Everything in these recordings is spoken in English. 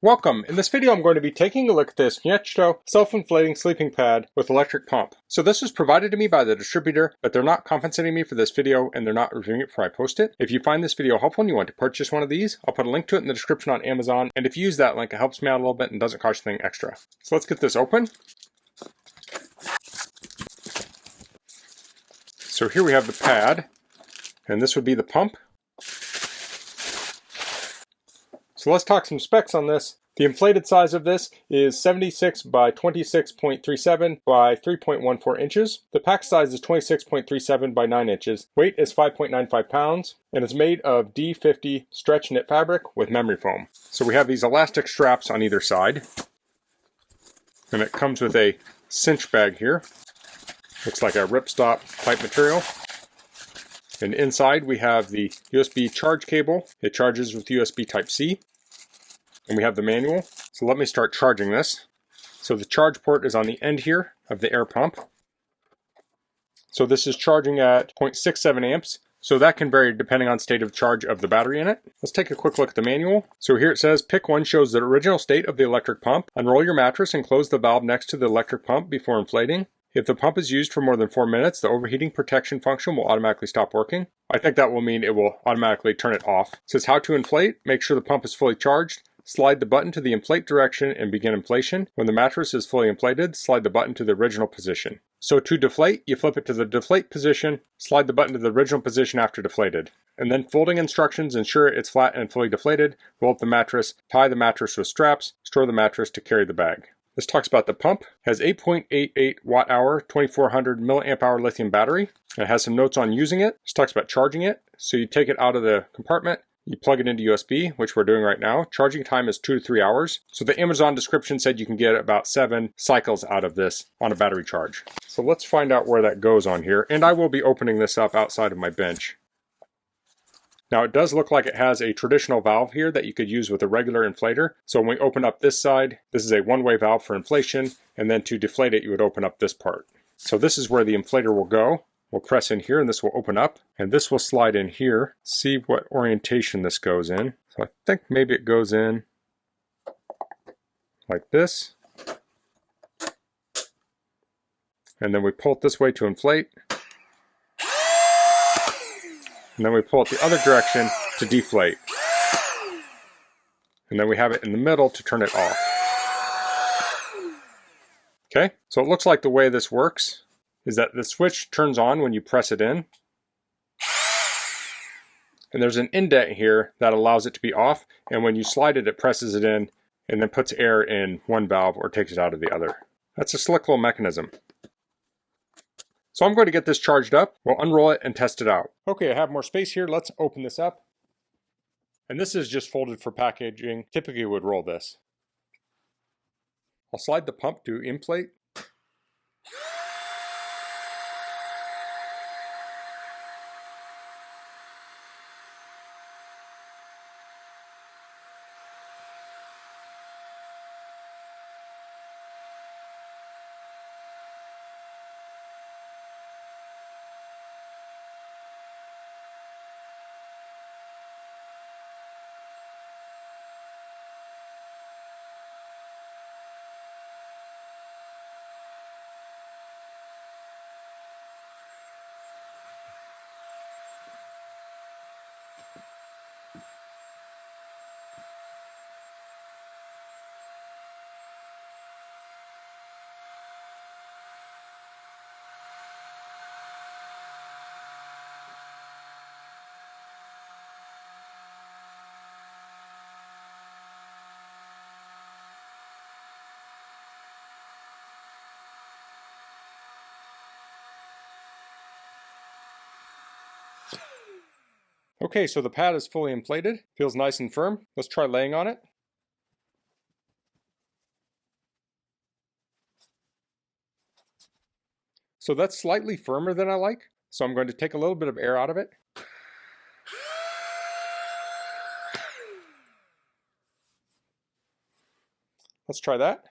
Welcome! In this video I'm going to be taking a look at this NYECHTO self-inflating sleeping pad with electric pump. So this was provided to me by the distributor, but they're not compensating me for this video and they're not reviewing it before I post it. If you find this video helpful and you want to purchase one of these, I'll put a link to it in the description on Amazon, and if you use that link it helps me out a little bit and doesn't cost you anything extra. So let's get this open. So here we have the pad, and this would be the pump. So let's talk some specs on this. The inflated size of this is 76 by 26.37 by 3.14 inches. The pack size is 26.37 by 9 inches. Weight is 5.95 pounds, and it's made of D50 stretch knit fabric with memory foam. So we have these elastic straps on either side, and it comes with a cinch bag here. Looks like a ripstop type material. And inside we have the USB charge cable. It charges with USB Type-C. And we have the manual. So let me start charging this. So the charge port is on the end here of the air pump. So this is charging at 0.67 amps. So that can vary depending on state of charge of the battery in it. Let's take a quick look at the manual. So here it says, pick one shows the original state of the electric pump. Unroll your mattress and close the valve next to the electric pump before inflating. If the pump is used for more than 4 minutes, the overheating protection function will automatically stop working. I think that will mean it will automatically turn it off. It says how to inflate. Make sure the pump is fully charged. Slide the button to the inflate direction and begin inflation. When the mattress is fully inflated, slide the button to the original position. So to deflate, you flip it to the deflate position, slide the button to the original position after deflated. And then folding instructions, ensure it's flat and fully deflated. Roll up the mattress, tie the mattress with straps, store the mattress to carry the bag. This talks about the pump. It has 8.88 watt hour, 2400 milliamp hour lithium battery. It has some notes on using it. This talks about charging it. So you take it out of the compartment, you plug it into USB, which we're doing right now. Charging time is 2 to 3 hours. So the Amazon description said you can get about 7 cycles out of this on a battery charge. So let's find out where that goes on here. And I will be opening this up outside of my bench. Now it does look like it has a traditional valve here that you could use with a regular inflator. So when we open up this side, this is a one-way valve for inflation, and then to deflate it you would open up this part. So this is where the inflator will go. We'll press in here and this will open up, and this will slide in here. See what orientation this goes in. So I think maybe it goes in like this. And then we pull it this way to inflate. And then we pull it the other direction to deflate. And then we have it in the middle to turn it off. Okay, so it looks like the way this works is that the switch turns on when you press it in. And there's an indent here that allows it to be off. And when you slide it, it presses it in and then puts air in one valve or takes it out of the other. That's a slick little mechanism. So I'm going to get this charged up. We'll unroll it and test it out. Okay, I have more space here. Let's open this up. And this is just folded for packaging. Typically would roll this. I'll slide the pump to inflate. Okay, so the pad is fully inflated. Feels nice and firm. Let's try laying on it. So that's slightly firmer than I like. So I'm going to take a little bit of air out of it. Let's try that.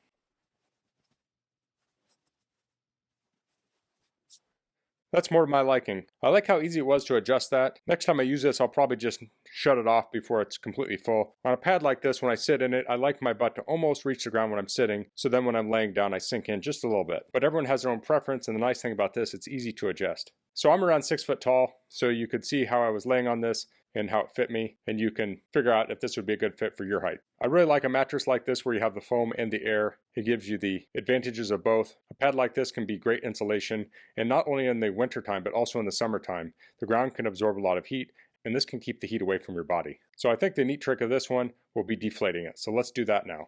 That's more to my liking. I like how easy it was to adjust that. Next time I use this, I'll probably just shut it off before it's completely full. On a pad like this, when I sit in it, I like my butt to almost reach the ground when I'm sitting, so then when I'm laying down, I sink in just a little bit. But everyone has their own preference, and the nice thing about this, it's easy to adjust. So I'm around 6 foot tall, so you could see how I was laying on this and how it fit me, and you can figure out if this would be a good fit for your height. I really like a mattress like this where you have the foam and the air. It gives you the advantages of both. A pad like this can be great insulation, and not only in the wintertime, but also in the summertime. The ground can absorb a lot of heat, and this can keep the heat away from your body. So I think the neat trick of this one will be deflating it. So let's do that now.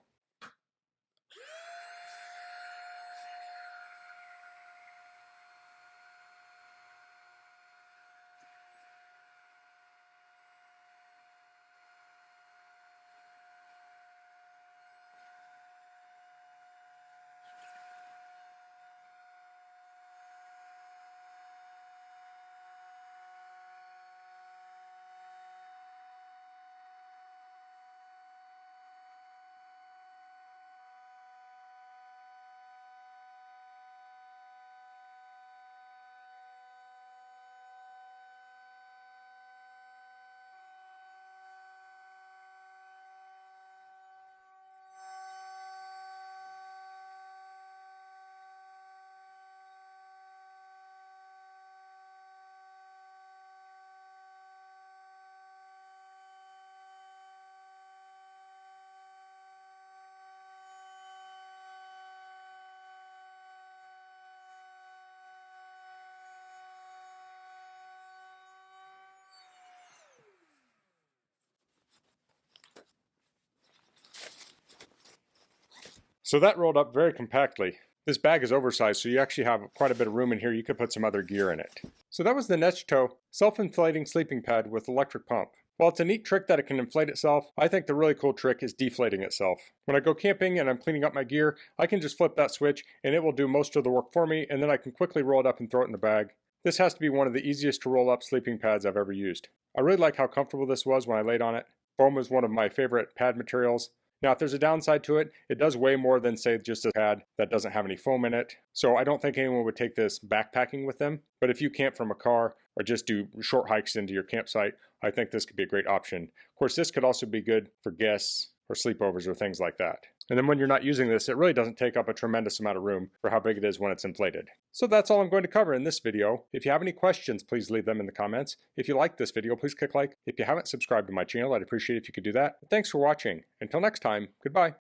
So that rolled up very compactly. This bag is oversized, so you actually have quite a bit of room in here. You could put some other gear in it. So that was the NYECHTO self-inflating sleeping pad with electric pump. While it's a neat trick that it can inflate itself, I think the really cool trick is deflating itself. When I go camping and I'm cleaning up my gear, I can just flip that switch and it will do most of the work for me, and then I can quickly roll it up and throw it in the bag. This has to be one of the easiest to roll up sleeping pads I've ever used. I really like how comfortable this was when I laid on it. Foam is one of my favorite pad materials. Now, if there's a downside to it, it does weigh more than, say, just a pad that doesn't have any foam in it. So I don't think anyone would take this backpacking with them. But if you camp from a car or just do short hikes into your campsite, I think this could be a great option. Of course, this could also be good for guests or sleepovers or things like that. And then when you're not using this, it really doesn't take up a tremendous amount of room for how big it is when it's inflated. So that's all I'm going to cover in this video. If you have any questions, please leave them in the comments. If you like this video, please click like. If you haven't subscribed to my channel, I'd appreciate it if you could do that. Thanks for watching. Until next time, goodbye.